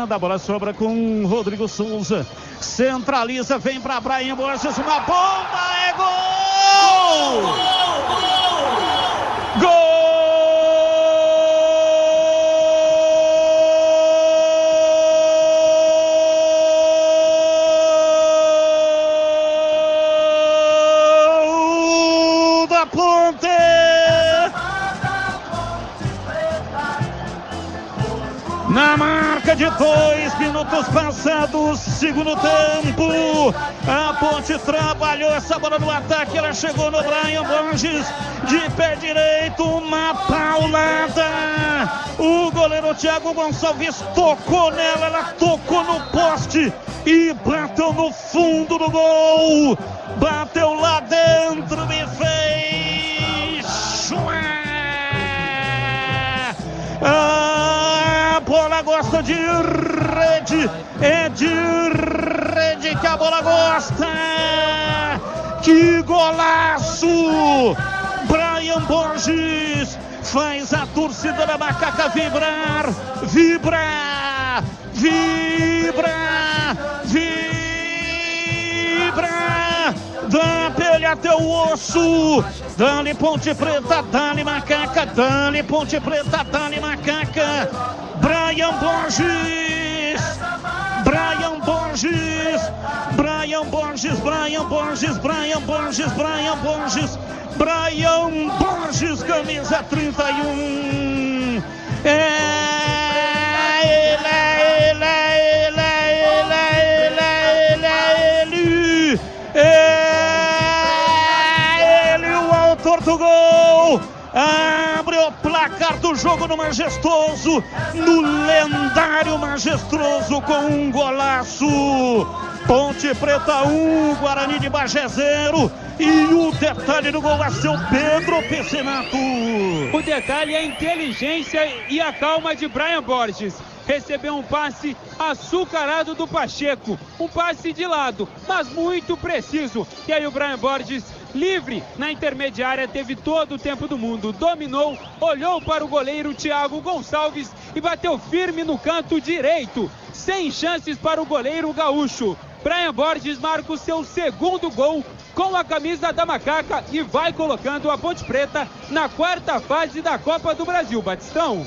A bola sobra com Rodrigo Souza. Centraliza, vem para Brian Borges. Uma bomba, é gol! Gol! Da Ponte! Na marca de 2 minutos passados, segundo tempo, a Ponte trabalhou essa bola no ataque, ela chegou no Brian Borges, de pé direito, uma paulada, o goleiro Thiago Gonçalves tocou nela, ela tocou no poste e bateu no fundo do gol, bateu lá dentro e fez... A bola gosta de rede, é de rede que a bola gosta. Que golaço! Brian Borges faz a torcida da Macaca vibrar, vibrar, vibrar, vibrar. Da pele até o osso. Dá-lhe Ponte Preta, dá-lhe Macaca, dá-lhe Ponte Preta, dá-lhe Macaca. Brian Borges, Brian Borges, Brian Borges, Brian Borges, Brian Borges, Brian Borges, Brian Borges, camisa 31. Ele, o autor do gol, abre o placar do jogo no Majestoso, no lendário Majestoso, com um golaço. Ponte Preta 1, Guarani de Bagé 0. E o detalhe do gol vai ser o Pedro Pecinato. O detalhe é a inteligência e a calma de Brian Borges. Recebeu um passe açucarado do Pacheco, um passe de lado, mas muito preciso. E aí o Brian Borges, livre na intermediária, teve todo o tempo do mundo, dominou, olhou para o goleiro Thiago Gonçalves e bateu firme no canto direito, sem chances para o goleiro gaúcho. Brian Borges marca o seu segundo gol com a camisa da Macaca e vai colocando a Ponte Preta na quarta fase da Copa do Brasil. Batistão.